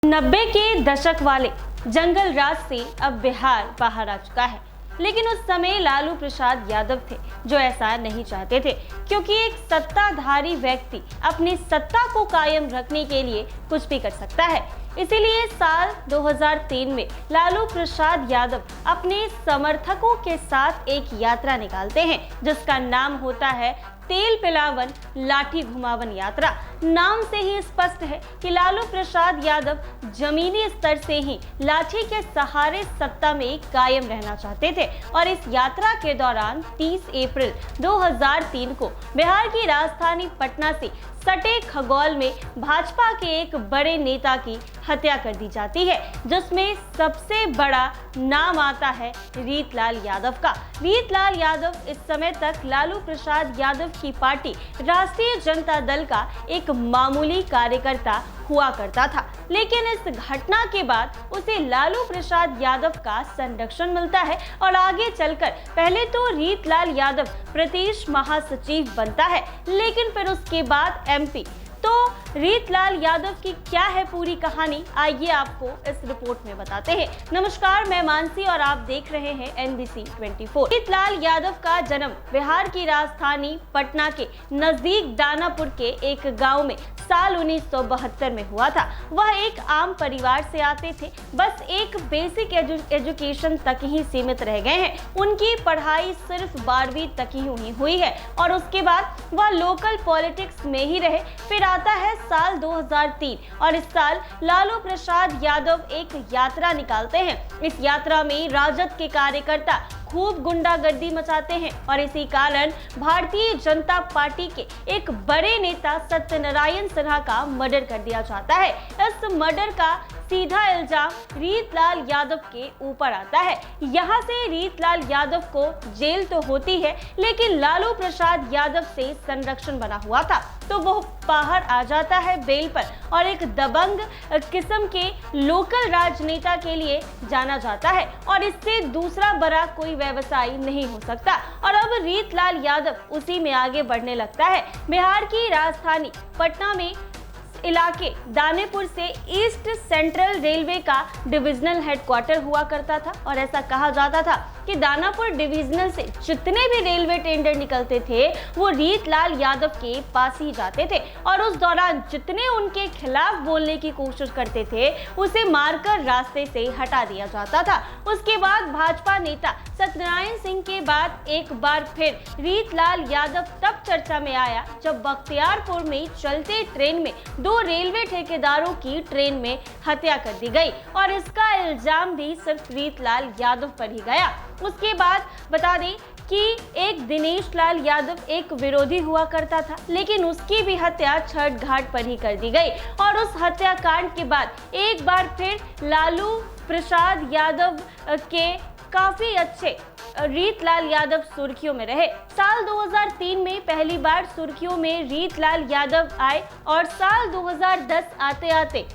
90 के दशक वाले जंगल राज से अब बिहार बाहर आ चुका है, लेकिन उस समय लालू प्रसाद यादव थे जो ऐसा नहीं चाहते थे, क्योंकि एक सत्ताधारी व्यक्ति अपनी सत्ता को कायम रखने के लिए कुछ भी कर सकता है। इसीलिए साल 2003 में लालू प्रसाद यादव अपने समर्थकों के साथ एक यात्रा निकालते हैं, जिसका नाम होता है तेल पिलावन लाठी घुमावन यात्रा। नाम से ही स्पष्ट है कि लालू प्रसाद यादव जमीनी स्तर से ही लाठी के सहारे सत्ता में कायम रहना चाहते थे और इस यात्रा के दौरान 30 अप्रैल 2003 को बिहार की राजधानी पटना से सटे खगौल में भाजपा के एक बड़े नेता की हत्या कर दी जाती है, जिसमें सबसे बड़ा नाम आता है रीतलाल यादव का। रीतलाल यादव इस समय तक लालू प्रसाद यादव की पार्टी राष्ट्रीय जनता दल का एक मामूली कार्यकर्ता हुआ करता था, लेकिन इस घटना के बाद उसे लालू प्रसाद यादव का संरक्षण मिलता है और आगे चलकर पहले तो रीतलाल यादव प्रदेश महासचिव बनता है, लेकिन फिर उसके बाद एमपी। तो रीतलाल यादव की क्या है पूरी कहानी, आइए आपको इस रिपोर्ट में बताते हैं। नमस्कार, मैं मानसी और आप देख रहे हैं NBC 24। रीतलाल यादव का जन्म बिहार की राजधानी पटना के नजदीक दानापुर के एक गांव में साल 1972 में हुआ था। वह एक आम परिवार से आते थे, बस एक बेसिक एजुकेशन तक ही सीमित रह गए हैं। उनकी पढ़ाई सिर्फ 12वीं तक ही हुई है और उसके बाद वह लोकल पॉलिटिक्स में ही रहे। फिर आता है साल 2003 और इस साल लालू प्रसाद यादव एक यात्रा निकालते हैं। इस यात्रा में राजद के कार्यकर्ता खूब गुंडागर्दी मचाते हैं और इसी कारण भारतीय जनता पार्टी के एक बड़े नेता सत्यनारायण सिन्हा का मर्डर कर दिया जाता है। इस मर्डर का सीधा इल्जाम रीतलाल यादव के ऊपर आता है। यहाँ से रीतलाल यादव को जेल तो होती है, लेकिन लालू प्रसाद यादव से संरक्षण बना हुआ था, तो वो बाहर आ जाता है बेल पर और एक दबंग किस्म के लोकल राजनेता के लिए जाना जाता है और इससे दूसरा बड़ा कोई व्यवसाय नहीं हो सकता। और अब रीतलाल यादव उसी में आगे बढ़ने लगता है। बिहार की राजधानी पटना में इलाके दानेपुर से ईस्ट सेंट्रल रेलवे का डिविजनल हेडक्वार्टर हुआ करता था और ऐसा कहा जाता था कि दानापुर डिविजनल से जितने भी रेलवे टेंडर निकलते थे वो रीतलाल यादव के पास ही जाते थे और उस दौरान जितने उनके खिलाफ बोलने की कोशिश करते थे उसे मारकर रास्ते से हटा दिया जाता था। उसके बाद भाजपा नेता सत्यनारायण सिंह के बाद एक बार फिर रीतलाल यादव तब चर्चा में आया जब बख्तियारपुर में चलते ट्रेन में 2 रेलवे ठेकेदारों की ट्रेन में हत्या कर दी गई और इसका इल्जाम भी सिर्फ रीतलाल यादव पर ही गया। उसके बाद बता दें कि एक दिनेश लाल यादव एक विरोधी हुआ करता था, लेकिन उसकी भी हत्या छठ घाट पर ही कर दी गई और उस हत्याकांड के बाद एक बार फिर लालू प्रसाद यादव के काफी अच्छे रीतलाल यादव सुर्खियों में रहे। साल 2003 में पहली बार सुर्खियों में रीतलाल यादव आए और साल 2010 आते आते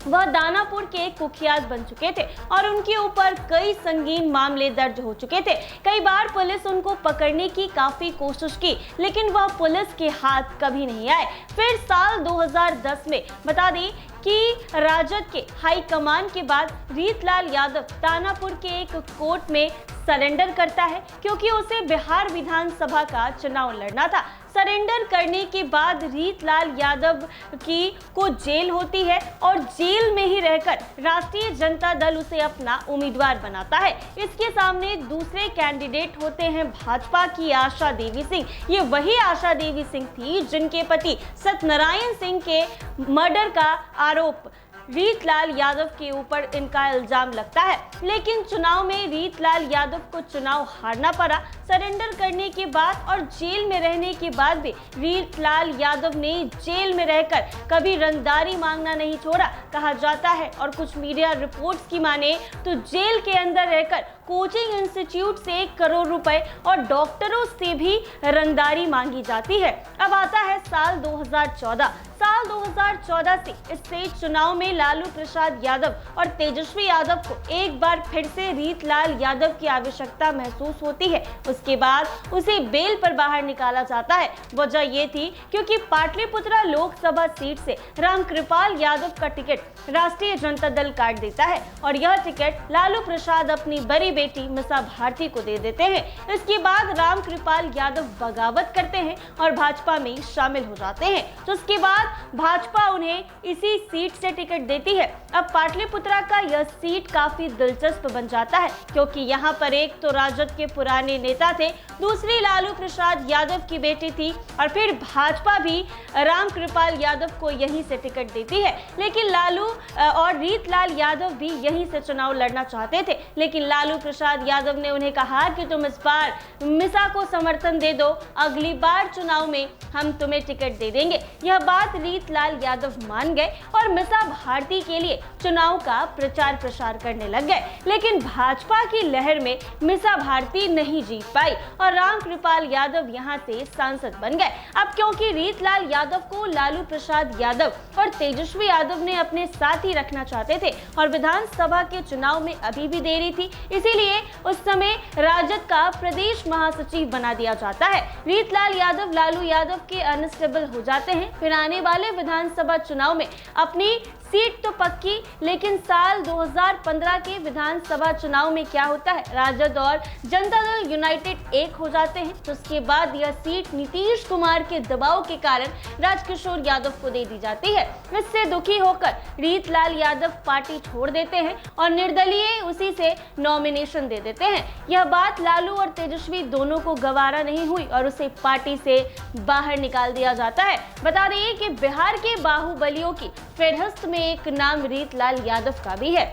वह दानापुर के कुख्यात बन चुके थे और उनके ऊपर कई संगीन मामले दर्ज हो चुके थे। कई बार पुलिस उनको पकड़ने की काफी कोशिश की, लेकिन वह पुलिस के हाथ कभी नहीं आए। फिर साल 2010 में बता दें कि राजद के हाई कमान के बाद रीतलाल यादव दानापुर के एक कोर्ट में सरेंडर करता है, क्योंकि उसे बिहार विधानसभा का चुनाव लड़ना था। सरेंडर करने के बाद रीतलाल यादव की को जेल होती है और जेल में ही रहकर राष्ट्रीय जनता दल उसे अपना उम्मीदवार बनाता है। इसके सामने दूसरे कैंडिडेट होते हैं भाजपा की आशा देवी सिंह। ये वही आशा देवी सिंह थी जिनके पति सत्यनारायण सिंह के मर्डर का आरोप रीतलाल यादव के ऊपर इनका इल्जाम लगता है, लेकिन चुनाव में रीतलाल यादव को चुनाव हारना पड़ा। सरेंडर करने के बाद और जेल में रहने के बाद भी रीतलाल यादव ने जेल में रहकर कभी रंगदारी मांगना नहीं छोड़ा, कहा जाता है। और कुछ मीडिया रिपोर्ट्स की माने तो जेल के अंदर रहकर कोचिंग इंस्टीट्यूट से 1 करोड़ रुपए और डॉक्टरों से भी रंगदारी मांगी जाती है। अब आता है साल 2014। साल 2014 से इस स्टेट चुनाव में लालू प्रसाद यादव और तेजस्वी यादव को एक बार फिर से रीतलाल यादव की आवश्यकता महसूस होती है। उसके बाद उसे बेल पर बाहर निकाला जाता है। वजह ये थी क्योंकि पाटलिपुत्रा लोकसभा सीट से रामकृपाल यादव का टिकट राष्ट्रीय जनता दल काट देता है और यह टिकट लालू प्रसाद अपनी बड़ी बेटी मीसा भारती को दे देते हैं। इसके बाद रामकृपाल यादव बगावत करते हैं और भाजपा में शामिल हो जाते हैं। तो उसके बाद भाजपा उन्हें इसी सीट से टिकट देती है। अब पाटलिपुत्रा का यह सीट काफी दिलचस्प बन जाता है क्योंकि यहाँ पर एक तो राजद के पुराने नेता थे, दूसरी लालू प्रसाद यादव की बेटी थी और फिर भाजपा भी रामकृपाल यादव को यहीं से टिकट देती है। लेकिन लालू और रीतलाल यादव भी यहीं से चुनाव लड़ना चाहते थे, लेकिन लालू प्रसाद यादव ने उन्हें कहा कि तुम इस बार मीसा को समर्थन दे दो, अगली बार चुनाव में हम तुम्हें टिकट दे देंगे। यह बात रीतलाल यादव मान गए और मीसा भारती के लिए चुनाव का प्रचार प्रसार करने लग गए। लेकिन भाजपा की लहर में मीसा भारती नहीं जीत पाई और रामकृपाल यादव यहां से सांसद बन गए। अब क्योंकि रीतलाल यादव को लालू प्रसाद यादव और तेजस्वी यादव ने अपने साथ ही रखना चाहते थे और विधानसभा के चुनाव में अभी भी देरी थी, इसीलिए उस समय राजद का प्रदेश महासचिव बना दिया जाता है। रीतलाल यादव लालू यादव के अनस्टेबल हो जाते हैं। फिर आने वाले विधानसभा चुनाव में अपनी सीट तो पक्की, लेकिन साल 2015 के विधानसभा चुनाव में क्या होता है, राजद और जनता दल यूनाइटेड एक हो जाते हैं। तो उसके बाद यह सीट नीतीश कुमार के दबाव के कारण राजकिशोर यादव को दे दी जाती है। इससे दुखी होकर रीतलाल यादव पार्टी छोड़ देते हैं और निर्दलीय उसी से नॉमिनेशन दे देते हैं। यह बात लालू और तेजस्वी दोनों को गवारा नहीं हुई और उसे पार्टी से बाहर निकाल दिया जाता है। बता दें कि बिहार के बाहुबलियों की फहरिस्त में एक नाम रीतलाल यादव का भी है।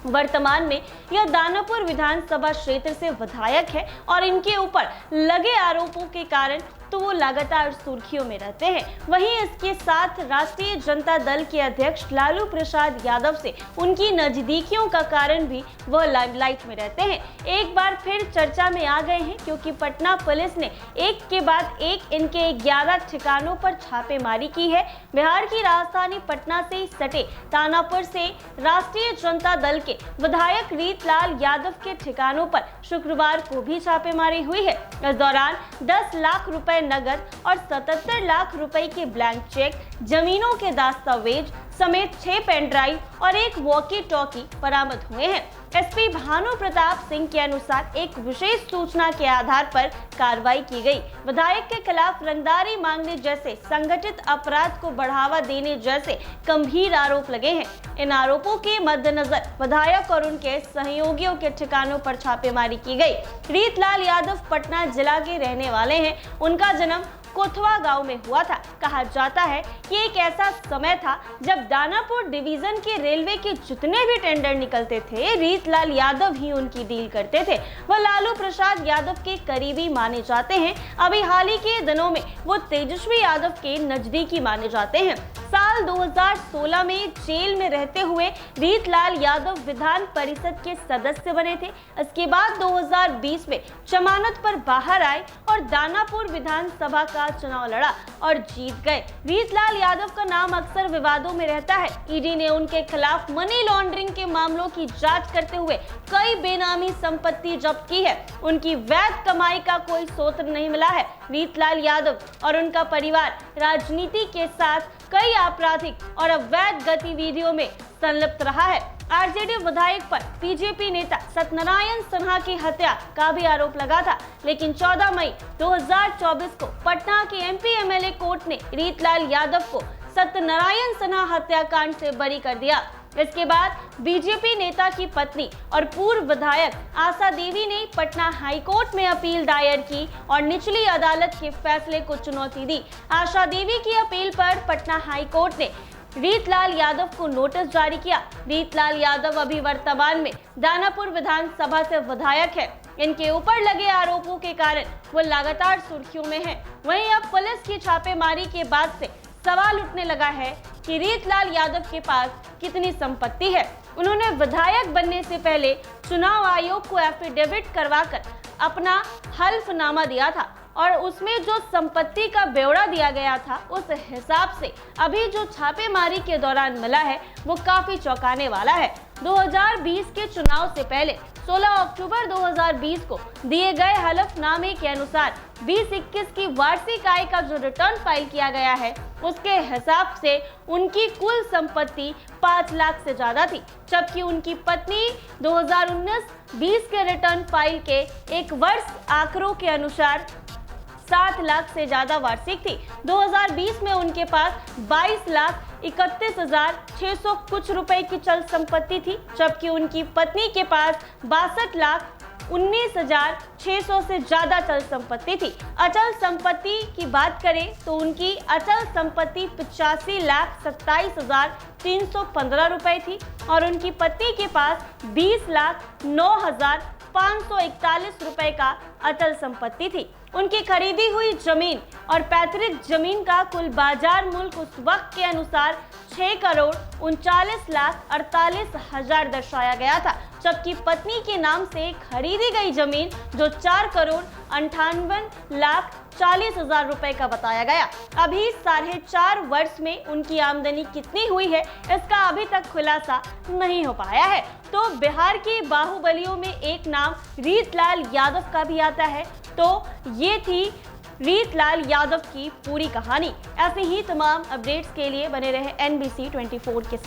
वर्तमान में यह दानापुर विधानसभा क्षेत्र से विधायक है और इनके ऊपर लगे आरोपों के कारण तो वो लगातार सुर्खियों में रहते हैं। वहीं इसके साथ राष्ट्रीय जनता दल के अध्यक्ष लालू प्रसाद यादव से उनकी नजदीकियों का कारण भी वह लाइमलाइट में रहते हैं। एक बार फिर चर्चा में आ गए हैं क्योंकि पटना पुलिस ने एक के बाद एक इनके 11 ठिकानों पर छापेमारी की है। बिहार की राजधानी पटना से सटे दानापुर से राष्ट्रीय जनता दल के विधायक रीतलाल यादव के ठिकानों पर शुक्रवार को भी छापेमारी हुई है। इस दौरान 10 लाख रुपए नगद और 77 लाख रुपए के ब्लैंक चेक, जमीनों के दस्तावेज समेत 6 पेन ड्राइव और एक वॉकी टॉकी बरामद हुए हैं। एसपी भानु प्रताप सिंह के अनुसार एक विशेष सूचना के आधार पर कार्रवाई की गई। विधायक के खिलाफ रंगदारी मांगने जैसे संगठित अपराध को बढ़ावा देने जैसे गंभीर आरोप लगे हैं। इन आरोपों के मद्देनजर विधायक और उनके सहयोगियों के ठिकानों पर छापेमारी की गई। रीतलाल यादव पटना जिला के रहने वाले हैं। उनका जन्म कोथवा गांव में हुआ था। कहा जाता है कि एक ऐसा समय था जब दानापुर डिवीजन के रेलवे के जितने भी टेंडर निकलते थे, रीतलाल यादव ही उनकी डील करते थे। वह लालू प्रसाद यादव के करीबी माने जाते हैं। अभी हाल ही के दिनों में वो तेजस्वी यादव के नजदीकी माने जाते हैं। साल 2016 में जेल में रहते हुए रीतलाल यादव विधान परिषद के सदस्य बने थे। इसके बाद 2020 में जमानत पर बाहर आए और दानापुर विधानसभा का चुनाव लड़ा और जीत गए। रीतलाल यादव का नाम अक्सर विवादों में रहता है। ईडी ने उनके खिलाफ मनी लॉन्ड्रिंग के मामलों की जांच करते हुए कई बेनामी संपत्ति जब्त की है। उनकी वैध कमाई का कोई स्रोत नहीं मिला है। रीतलाल यादव और उनका परिवार राजनीति के साथ कई आपराधिक और अवैध गतिविधियों में संलिप्त रहा है। आरजेडी विधायक पर बीजेपी नेता सत्यनारायण सिन्हा की हत्या का भी आरोप लगा था, लेकिन 14 मई 2024 को पटना के एमपी एमएलए कोर्ट ने रीतलाल यादव को सत्यनारायण सिन्हा हत्याकांड से बरी कर दिया। इसके बाद बीजेपी नेता की पत्नी और पूर्व विधायक आशा देवी ने पटना हाईकोर्ट में अपील दायर की और निचली अदालत के फैसले को चुनौती दी। आशा देवी की अपील पर पटना हाईकोर्ट ने रीतलाल यादव को नोटिस जारी किया। रीतलाल यादव अभी वर्तमान में दानापुर विधानसभा से विधायक है। इनके ऊपर लगे आरोपों के कारण वो लगातार सुर्खियों में है। वहीं अब पुलिस की छापेमारी के बाद से सवाल उठने लगा है कि रीतलाल यादव के पास कितनी संपत्ति है। उन्होंने विधायक बनने से पहले चुनाव आयोग को एफिडेविट करवाकर अपना हल्फनामा दिया था। और उसमें जो संपत्ति का ब्यौरा दिया गया था, उस हिसाब से अभी जो छापेमारी के दौरान मिला है वो काफी चौंकाने वाला है। 2020 के चुनाव से पहले 16 अक्टूबर 2020 को दिए गए हलफनामे के अनुसार 2021 की वार्षिक आय का जो रिटर्न फाइल किया गया है, उसके हिसाब से उनकी कुल संपत्ति 5 लाख से ज्यादा थी, जबकि उनकी पत्नी 2019-20 के रिटर्न फाइल के एक वर्ष आंकड़ों के अनुसार 7 लाख से ज्यादा वार्षिक थी। 2020 में उनके पास 22,31,600 कुछ रुपए की चल संपत्ति थी, जबकि उनकी पत्नी के पास 62,19,600 से ज्यादा चल संपत्ति थी। अचल संपत्ति की बात करें तो उनकी अचल संपत्ति 85,27,315 रुपए थी और उनकी पत्नी के पास 20,09,541 रुपए का अचल संपत्ति थी। उनकी खरीदी हुई जमीन और पैतृक जमीन का कुल बाजार मूल्य उस वक्त के अनुसार 6,39,48,000 दर्शाया गया था, जबकि पत्नी के नाम से खरीदी गई जमीन जो 4,58,40,000 रुपए का बताया गया। अभी 4.5 वर्ष में उनकी आमदनी कितनी हुई है, इसका अभी तक खुलासा नहीं हो पाया है। तो बिहार के बाहुबलियों में एक नाम रीतलाल यादव का भी आता है। तो ये थी रीतलाल यादव की पूरी कहानी। ऐसे ही तमाम अपडेट्स के लिए बने रहे NBC 24 के साथ।